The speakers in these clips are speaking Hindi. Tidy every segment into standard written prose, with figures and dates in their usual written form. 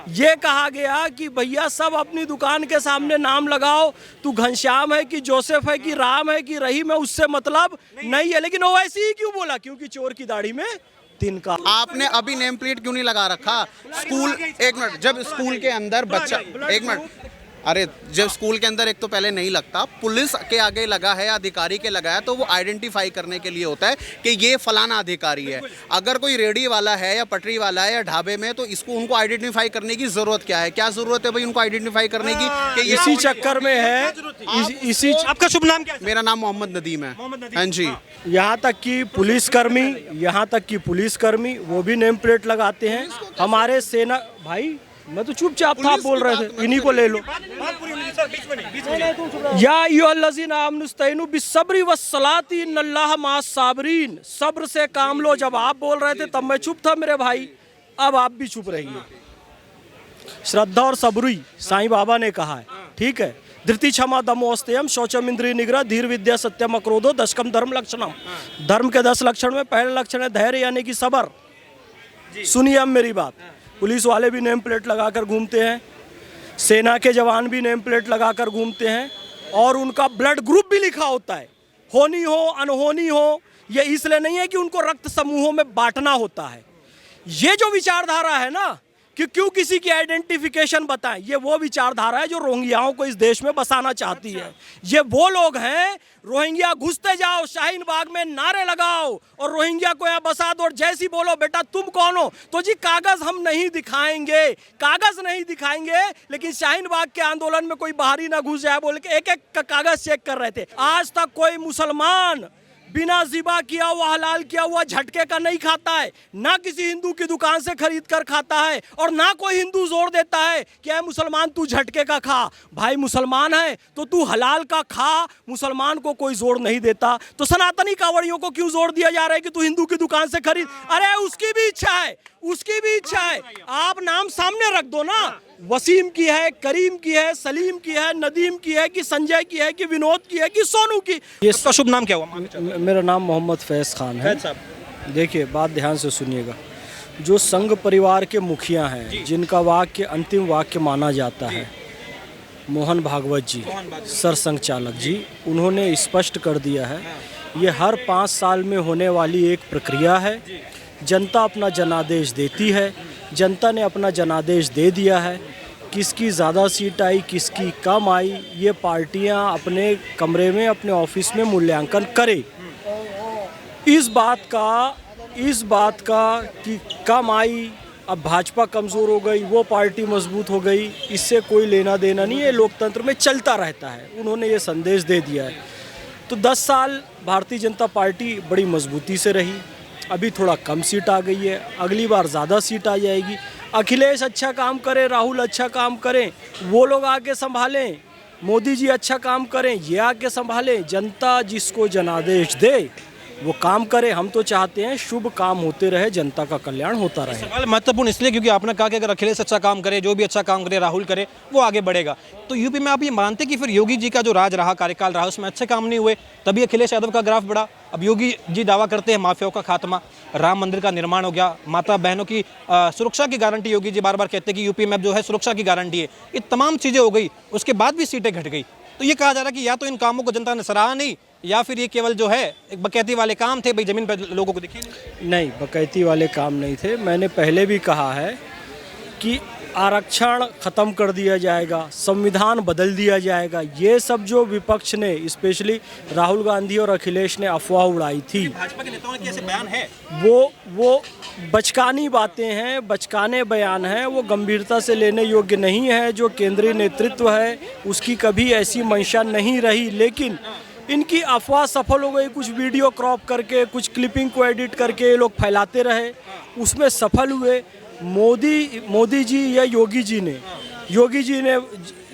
ये कहा गया कि भैया सब अपनी दुकान के सामने नाम लगाओ, तू घनश्याम है कि जोसेफ है कि राम है कि रहीम है, उससे मतलब नहीं है। लेकिन ओवैसी ही क्यों बोला? क्योंकि चोर की दाढ़ी में तिनका। आपने अभी नेम प्लेट क्यों नहीं लगा रखा? स्कूल, एक मिनट, जब स्कूल के अंदर बच्चा, एक मिनट, अरे जब स्कूल के अंदर एक तो पहले नहीं लगता, पुलिस के आगे लगा है, अधिकारी के लगा है, तो वो आइडेंटिफाई करने के लिए होता है कि ये फलाना अधिकारी है। अगर कोई रेडी वाला है या पटरी वाला है या ढाबे में, तो इसको उनको आइडेंटिफाई करने की जरूरत क्या है? क्या जरूरत है भाई उनको आइडेंटिफाई करने की? कि इसी चक्कर में है, इसी आपका शुभ नाम क्या है? मेरा नाम मोहम्मद नदीम है। हाँ जी। यहाँ तक कि पुलिसकर्मी वो भी नेम प्लेट लगाते हैं। हमारे सेना भाई, मैं तो चुपचाप था, आप बोल रहे थे, इन्हीं को ले लो। या अय्युहल्लज़ीना आमनुस्तईनु बिस्सब्रि वस्सलाति इन्नल्लाह माअस साबिरीन। सब्र से काम लो। जब आप बोल रहे थे तब मैं चुप था मेरे भाई, अब आप भी चुप रहिए। श्रद्धा और सबरुई साईं बाबा ने कहा है, ठीक है। धृति क्षमा दमोस्तेयम शौचम इंद्रिय निग्रह धीर विद्या सत्यम अक्रोधो दशकम धर्म लक्षणम। धर्म के 10 लक्षण में पहला लक्षण है धैर्य, यानी कि सब्र। सुनिए अब मेरी बात। पुलिस वाले भी नेम प्लेट लगाकर घूमते हैं, सेना के जवान भी नेम प्लेट लगाकर घूमते हैं, और उनका ब्लड ग्रुप भी लिखा होता है। होनी हो अनहोनी हो, ये इसलिए नहीं है कि उनको रक्त समूहों में बांटना होता है। ये जो विचारधारा है ना कि क्यों किसी की आइडेंटिफिकेशन बताएं, ये वो विचारधारा है जो रोहिंग्याओं को इस देश में बसाना चाहती है। ये वो लोग हैं, रोहिंग्या घुसते जाओ, शाहीन बाग में नारे लगाओ और रोहिंग्या को यहाँ बसा दो, और जैसी बोलो बेटा तुम कौन हो, तो जी कागज हम नहीं दिखाएंगे, कागज नहीं दिखाएंगे। लेकिन शाहीन बाग के आंदोलन में कोई बाहरी ना घुस जाए बोल के एक एक कागज चेक कर रहे थे। आज तक कोई मुसलमान बिना ज़िबा किया हुआ हलाल किया हुआ झटके का नहीं खाता है, ना किसी हिंदू की दुकान से खरीद कर खाता है, और ना कोई हिंदू जोर देता है कि ऐ मुसलमान तू झटके का खा। भाई मुसलमान है तो तू हलाल का खा, मुसलमान को कोई जोर नहीं देता। तो सनातनी कांवड़ियों को क्यों जोर दिया जा रहा है कि तू हिंदू की दुकान से खरीद? अरे उसकी भी इच्छा है, उसकी भी इच्छा है। आप नाम सामने रख दो ना, वसीम की है, करीम की है, सलीम की है, नदीम की है, कि संजय की है, कि विनोद की है, कि सोनू की। ये इसका शुभ नाम क्या हुआ? मेरा नाम मोहम्मद फैज़ खान है। देखिए बात ध्यान से सुनिएगा। जो संघ परिवार के मुखिया हैं, जिनका वाक्य अंतिम वाक्य माना जाता है, मोहन भागवत जी, सरसंघ चालक जी, उन्होंने स्पष्ट कर दिया है ये हर 5 साल में होने वाली एक प्रक्रिया है। जनता अपना जनादेश देती है, जनता ने अपना जनादेश दे दिया है। किसकी ज़्यादा सीट आई, किसकी कम आई, ये पार्टियां अपने कमरे में, अपने ऑफिस में मूल्यांकन करें। इस बात का कि कम आई, अब भाजपा कमज़ोर हो गई, वो पार्टी मजबूत हो गई, इससे कोई लेना देना नहीं है, लोकतंत्र में चलता रहता है। उन्होंने ये संदेश दे दिया है। तो 10 साल भारतीय जनता पार्टी बड़ी मजबूती से रही, अभी थोड़ा कम सीट आ गई है, अगली बार ज़्यादा सीट आ जाएगी। अखिलेश अच्छा काम करें, राहुल अच्छा काम करें, वो लोग आके संभालें, मोदी जी अच्छा काम करें, ये आके संभालें। जनता जिसको जनादेश दे वो काम करे। हम तो चाहते हैं शुभ काम होते रहे, जनता का कल्याण होता रहे। सवाल महत्वपूर्ण इसलिए क्योंकि आपने कहा कि अगर अखिलेश अच्छा काम करे, जो भी अच्छा काम करे, राहुल करे, वो आगे बढ़ेगा। तो यूपी में आप ये मानते कि फिर योगी जी का जो राज रहा, कार्यकाल रहा, उसमें अच्छे काम नहीं हुए, तभी अखिलेश यादव का ग्राफ बढ़ा। अब योगी जी दावा करते हैं माफियाओं का खात्मा, राम मंदिर का निर्माण हो गया, माता बहनों की सुरक्षा की गारंटी योगी जी बार बार कहते हैं कि यूपी में जो है सुरक्षा की गारंटी है। ये तमाम चीज़ें हो गई, उसके बाद भी सीटें घट गई। तो ये कहा जा रहा है कि या तो इन कामों को जनता ने सराहा नहीं, या फिर ये केवल जो है एक बकैती वाले काम थे, भाई जमीन पर लोगों को दिखे नहीं। बकैती वाले काम नहीं थे। मैंने पहले भी कहा है कि आरक्षण ख़त्म कर दिया जाएगा, संविधान बदल दिया जाएगा। ये सब जो विपक्ष ने, स्पेशली राहुल गांधी और अखिलेश ने अफवाह उड़ाई थी, भाजपा के नेताओं के ऐसे बयान है, वो बचकानी बातें हैं, बचकाने बयान हैं, वो गंभीरता से लेने योग्य नहीं है। जो केंद्रीय नेतृत्व है उसकी कभी ऐसी मंशा नहीं रही, लेकिन इनकी अफवाह सफल हो गई। कुछ वीडियो क्रॉप करके, कुछ क्लिपिंग को एडिट करके ये लोग फैलाते रहे, उसमें सफल हुए। मोदी जी या योगी जी ने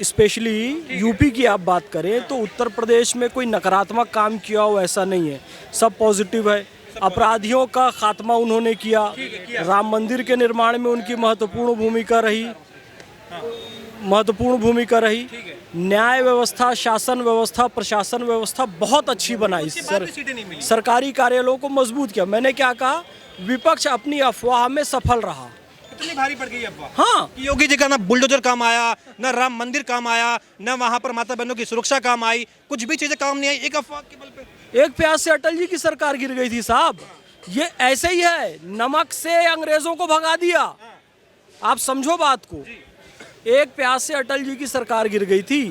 स्पेशली यूपी की आप बात करें तो उत्तर प्रदेश में कोई नकारात्मक काम किया हो ऐसा नहीं है, सब पॉजिटिव है। अपराधियों का खात्मा उन्होंने किया, राम मंदिर के निर्माण में उनकी महत्वपूर्ण भूमिका रही। न्याय व्यवस्था, शासन व्यवस्था, प्रशासन व्यवस्था बहुत अच्छी बनाई, सरकारी कार्यालयों को मजबूत किया। मैंने क्या कहा, विपक्ष अपनी अफवाह में सफल रहा। इतनी भारी पड़ गई अफवाह हाँ, कि योगी जी का ना बुलडोजर काम आया, ना राम मंदिर काम आया, ना वहां पर माता बहनों की सुरक्षा काम आई, कुछ भी चीजें काम नहीं आई, एक अफवाह के बल पे। एक प्यास से अटल जी की सरकार गिर गई थी साहब। ये ऐसे ही है, नमक से अंग्रेजों को भगा दिया। आप समझो बात को, एक प्यास से अटल जी की सरकार गिर गई थी।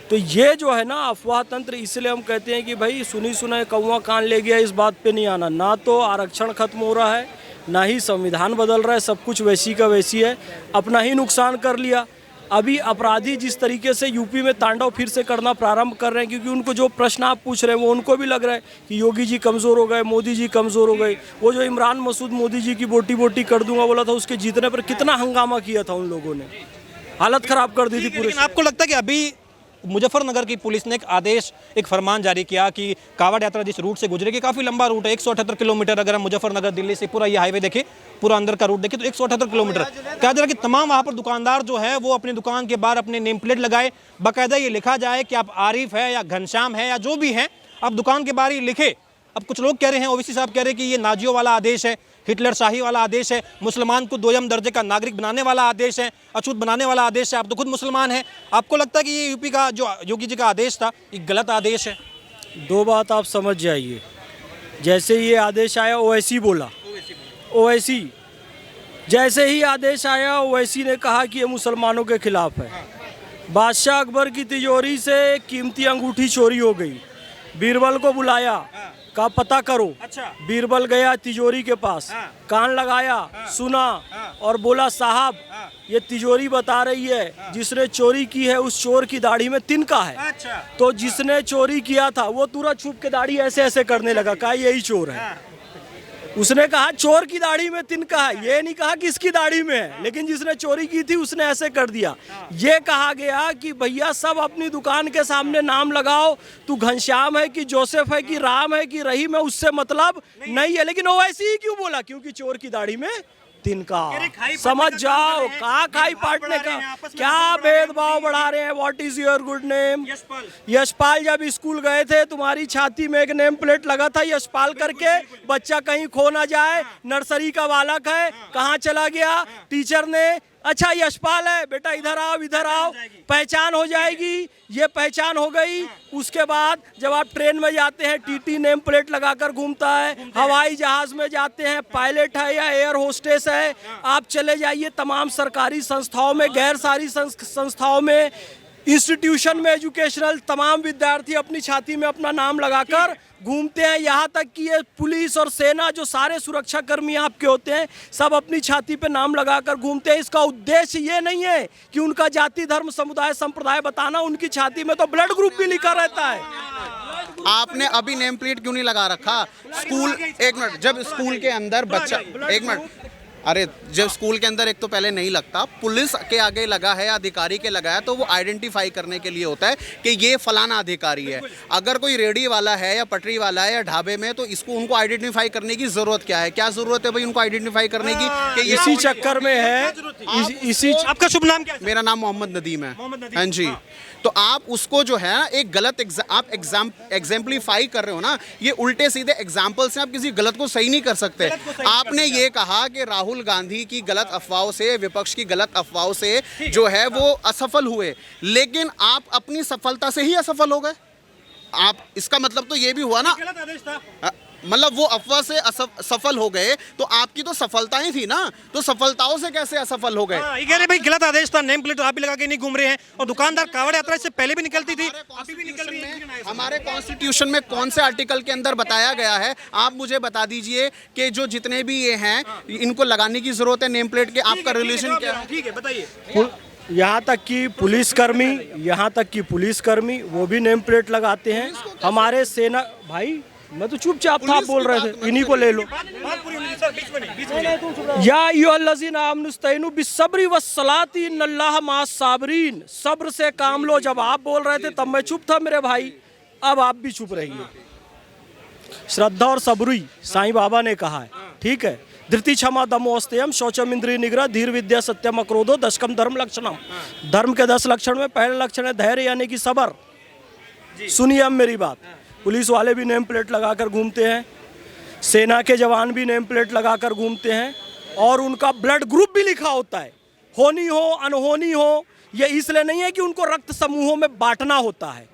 तो ये जो है ना अफवाह तंत्र, इसलिए हम कहते हैं कि भाई सुनी सुनाई कौवा कान ले गया, इस बात पे नहीं आना। ना तो आरक्षण खत्म हो रहा है, ना ही संविधान बदल रहा है, सब कुछ वैसी का वैसी है। अपना ही नुकसान कर लिया। अभी अपराधी जिस तरीके से यूपी में तांडव फिर से करना प्रारंभ कर रहे हैं, क्योंकि उनको जो प्रश्न आप पूछ रहे हैं वो उनको भी लग रहा है कि योगी जी कमज़ोर हो गए, मोदी जी कमज़ोर हो गए। वो जो इमरान मसूद मोदी जी की बोटी बोटी कर दूंगा बोला था, उसके जीतने पर कितना हंगामा किया था उन लोगों ने, हालत ख़राब कर दी थी पूरे। लेकिन आपको लगता है कि अभी मुजफ्फरनगर की पुलिस ने एक आदेश, एक फरमान जारी किया कि कावड़ यात्रा जिस रूट से गुजरेगी, काफ़ी लंबा रूट है, 178 किलोमीटर। अगर हम मुजफ्फरनगर दिल्ली से पूरा ये हाईवे देखें, पूरा अंदर का रूट देखें तो 178 किलोमीटर। कहा जा रहा है कि तमाम वहाँ पर दुकानदार जो है वो अपनी दुकान के बाहर अपने नेम प्लेट लगाए, बाकायदा ये लिखा जाए कि आप आरिफ है या घनश्याम है या जो भी हैं, आप दुकान के बाहर ही लिखे। अब कुछ लोग कह रहे हैं, ओवैसी साहब कह रहे हैं कि ये नाजियों वाला आदेश है, हिटलर शाही वाला आदेश है, मुसलमान को दोयम दर्जे का नागरिक बनाने वाला आदेश है, अछूत बनाने वाला आदेश है। आप तो खुद मुसलमान हैं, आपको लगता है कि ये यूपी का जो योगी जी का आदेश था ये गलत आदेश है? दो बात आप समझ जाइए। जैसे ये आदेश आया ओवैसी बोला, ओवैसी जैसे ही आदेश आया ओवैसी ने कहा कि ये मुसलमानों के खिलाफ है। बादशाह अकबर की तिजोरी से कीमती अंगूठी चोरी हो गई, बीरबल को बुलाया, का पता करो। अच्छा। बीरबल गया तिजोरी के पास, कान लगाया, सुना और बोला साहब ये तिजोरी बता रही है जिसने चोरी की है उस चोर की दाढ़ी में तिनका है। अच्छा। तो जिसने चोरी किया था वो तुरंत छुप के दाढ़ी ऐसे ऐसे करने लगा, कहा यही चोर है। उसने कहा चोर की दाढ़ी में तिनका है, ये नहीं कहा कि इसकी दाढ़ी में है, लेकिन जिसने चोरी की थी उसने ऐसे कर दिया। ये कहा गया कि भैया सब अपनी दुकान के सामने नाम लगाओ, तू घनश्याम है कि जोसेफ है कि राम है कि रहीम है, उससे मतलब नहीं है। लेकिन वो ऐसे ही क्यों बोला? क्योंकि चोर की दाढ़ी में तिनका। समझ जाओ कहाँ खाई पाटने का, क्या भेदभाव बढ़ा रहे हैं। What is your good name? Yashpal जब स्कूल गए थे तुम्हारी छाती में एक नेम प्लेट लगा था यशपाल करके, बच्चा कहीं खो ना जाए, नर्सरी का बालक है, कहाँ चला गया? टीचर ने अच्छा यशपाल है बेटा इधर आओ इधर आओ, पहचान हो जाएगी। ये पहचान हो गई। उसके बाद जब आप ट्रेन में जाते हैं टीटी नेम प्लेट लगाकर घूमता है, हवाई जहाज में जाते हैं पायलट है या एयर होस्टेस है, आप चले जाइए तमाम सरकारी संस्थाओं में, गैर सारी संस्थाओं में, इंस्टीट्यूशन में, एजुकेशनल, तमाम विद्यार्थी अपनी छाती में अपना नाम लगाकर घूमते हैं। यहाँ तक कि ये पुलिस और सेना जो सारे सुरक्षा कर्मी आपके होते हैं सब अपनी छाती पे नाम लगाकर घूमते हैं। इसका उद्देश्य ये नहीं है कि उनका जाति धर्म समुदाय संप्रदाय बताना, उनकी छाती में तो ब्लड ग्रुप भी लिखा रहता है। आपने अभी नेम प्लेट क्यों नहीं लगा रखा? स्कूल, एक मिनट, जब स्कूल के अंदर बच्चा, एक मिनट, अरे जब स्कूल के अंदर एक तो पहले नहीं लगता, पुलिस के आगे लगा है, अधिकारी के लगा है, तो वो आइडेंटिफाई करने के लिए होता है कि ये फलाना अधिकारी है। अगर कोई रेडी वाला है या पटरी वाला है या ढाबे में, तो इसको उनको आइडेंटिफाई करने की जरूरत क्या है? क्या जरूरत है भाई उनको आइडेंटिफाई करने की? कि इसी चक्कर में है, इसी आपका शुभ नाम क्या है? मेरा नाम मोहम्मद नदीम है। हाँ जी। तो आप उसको जो है एक गलत आप एग्जाम्पलीफाई कर रहे हो ना, ये उल्टे सीधे एग्जाम्पल से आप किसी गलत को सही नहीं कर सकते। आपने ये कहा कि राहुल गांधी की गलत अफवाहों से, विपक्ष की गलत अफवाहों से जो है वो असफल हुए, लेकिन आप अपनी सफलता से ही असफल हो गए। आप, इसका मतलब तो ये भी हुआ ना, गलत आदेश था, मतलब वो अफवाह से सफल हो गए, तो आपकी तो सफलता ही थी ना, तो सफलताओं से कैसे असफल हो गए? ये कह रहे भाई गलत आदेश था, नेम प्लेट आप भी लगा के नहीं घूम रहे हैं, और दुकानदार कावड़ यात्रा से पहले भी निकलती थी, अभी भी निकल रही है। हमारे कॉन्स्टिट्यूशन में कौन से आर्टिकल के अंदर बताया गया है? आप मुझे बता दीजिए कि जो जितने भी ये हैं इनको लगाने की जरूरत है नेम प्लेट के, आपका रिलेशन क्या है? ठीक है बताइए। यहाँ तक कि पुलिसकर्मी वो भी नेम प्लेट लगाते हैं। हमारे सेना भाई, मैं तो चुपचाप था, आप बोल रहे थे, इन्हीं को ले लो। या अय्युहल्लज़ीना आमनुस्तईनु बिस्सब्रि वस्सलाति इन्नल्लाह माअस साबिरीन। सब्र से काम लो। जब आप बोल रहे थे तब मैं चुप था मेरे भाई, अब आप भी चुप रहिए। श्रद्धा और सबरुई साईं बाबा ने कहा है, ठीक है। धृति क्षमा दमोस्तेयम शौचम इंद्रिय निग्रह धीर विद्या सत्यम अक्रोधो दशकम धर्म लक्षणम। धर्म के 10 लक्षण में पहला लक्षण है धैर्य यानी कि सब्र। सुनिए अब मेरी बात। पुलिस वाले भी नेम प्लेट लगाकर घूमते हैं, सेना के जवान भी नेम प्लेट लगाकर घूमते हैं, और उनका ब्लड ग्रुप भी लिखा होता है, होनी हो अनहोनी हो। ये इसलिए नहीं है कि उनको रक्त समूहों में बांटना होता है।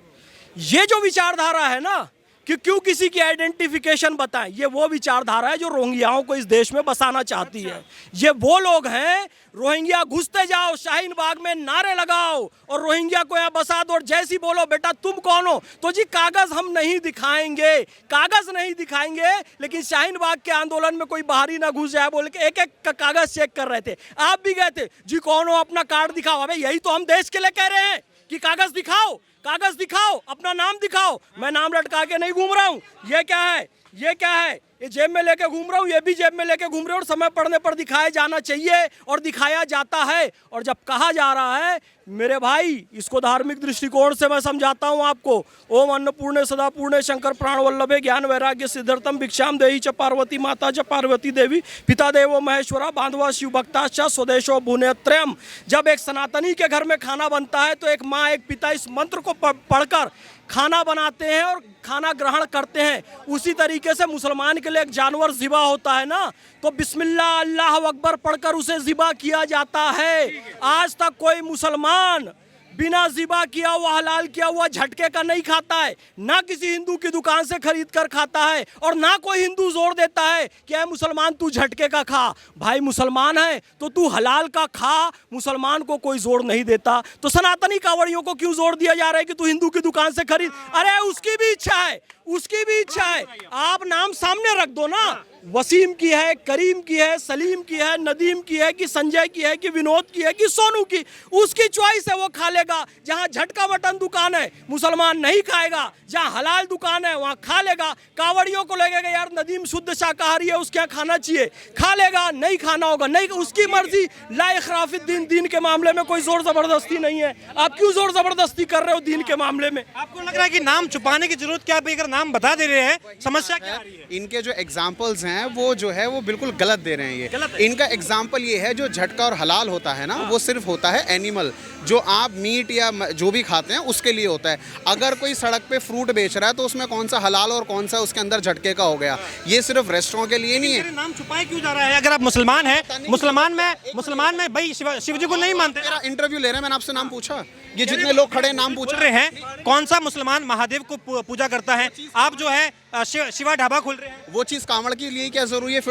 ये जो विचारधारा है ना कि क्यों किसी की आइडेंटिफिकेशन बताएं, ये वो विचारधारा है जो रोहिंग्याओं को इस देश में बसाना चाहती है। ये वो लोग हैं, रोहिंग्या घुसते जाओ, शाहीन बाग में नारे लगाओ और रोहिंग्या को यहाँ बसा दो, और जैसी बोलो बेटा तुम कौन हो, तो जी कागज हम नहीं दिखाएंगे, कागज नहीं दिखाएंगे। लेकिन शाहीन बाग के आंदोलन में कोई बाहरी ना घुस जाए बोल के एक एक कागज चेक कर रहे थे। आप भी गए थे जी, कौन हो, अपना कार्ड दिखाओ। अबे यही तो हम देश के लिए कह रहे हैं कि कागज दिखाओ, कागज दिखाओ, अपना नाम दिखाओ। मैं नाम लटका के नहीं घूम रहा हूं। ये क्या है, ये क्या है, ये जेब में लेके घूम रहा हूँ, ये भी जेब में लेके घूम रहे हो। और समय पड़ने पर दिखाया जाना चाहिए और दिखाया जाता है। और जब कहा जा रहा है मेरे भाई, इसको धार्मिक दृष्टिकोण से मैं समझाता हूँ आपको। ओम अन्नपूर्णे सदा पूर्णे शंकर प्राण वल्लभे ज्ञान वैराग्य सिद्धार्थम भिक्षाम देहि च पार्वती माता च पार्वती देवी पिता देवो महेश्वरा बांधवा शिव भक्ताश्च स्वदेशो भुवनेत्रयम्। जब एक सनातनी के घर में खाना बनता है तो एक माँ एक पिता इस मंत्र को पढ़कर खाना बनाते हैं और खाना ग्रहण करते हैं। उसी तरीके से मुसलमान के लिए एक जानवर ज़िबा होता है ना, तो बिस्मिल्लाह अल्लाह अकबर पढ़कर उसे ज़िबा किया जाता है। आज तक कोई मुसलमान बिना ज़िबा किया हुआ हलाल किया हुआ झटके का नहीं खाता है, ना किसी हिंदू की दुकान से खरीद कर खाता है, और ना कोई हिंदू जोर देता है कि ऐ मुसलमान तू झटके का खा। भाई मुसलमान है तो तू हलाल का खा, मुसलमान को कोई जोर नहीं देता। तो सनातनी कांवड़ियों को क्यों जोर दिया जा रहा है कि तू हिंदू की दुकान से खरीद? अरे उसकी भी इच्छा है, उसकी भी इच्छा है। आप नाम सामने रख दो ना, वसीम की है, करीम की है, सलीम की है, नदीम की है, कि संजय की है, कि विनोद की है, कि सोनू की, उसकी चॉइस है, वो खा लेगा। जहां झटका मटन दुकान है मुसलमान नहीं खाएगा, जहां हलाल दुकान है वहां खा लेगा। कांवड़ियों को लगेगा यार नदीम शुद्ध शाकाहारी है, उसके यहाँ खाना चाहिए, खा लेगा, नहीं खाना होगा नहीं, उसकी मर्जी। ला इखराफुद्दीन, दीन के मामले में कोई जोर जबरदस्ती नहीं है। आप क्यों जोर जबरदस्ती कर रहे हो दीन के मामले में? आपको लग रहा है कि नाम छुपाने की जरूरत क्या है? अगर नाम बता दे रहे हैं, समस्या क्या आ रही है? इनके जो एग्जाम्पल्स हैं वो जो है वो बिल्कुल गलत दे रहे हैं। ये इनका एग्जाम्पल ये है, जो झटका और हलाल होता है ना, वो सिर्फ होता है एनिमल, जो आप मीट या जो भी खाते हैं उसके लिए होता है। अगर कोई सड़क पे फ्रूट बेच रहा है तो उसमें कौन सा हलाल और कौन सा उसके अंदर झटके का हो गया। ये सिर्फ रेस्टोरेंट के लिए नहीं है। नाम छुपाए क्यों जा रहा है? अगर आप मुसलमान हैं, मुसलमान में भाई शिव जी को नहीं मानते। मेरा इंटरव्यू ले रहे हैं, मैंने आपसे नाम पूछा, ये जितने लोग खड़े नाम पूछ रहे हैं, कौन सा मुसलमान महादेव को पूजा करता है? आप जो है शिवा ढाबा खोल रहे हैं, वो चीज़ कांवड़ के लिए क्या जरूरी है?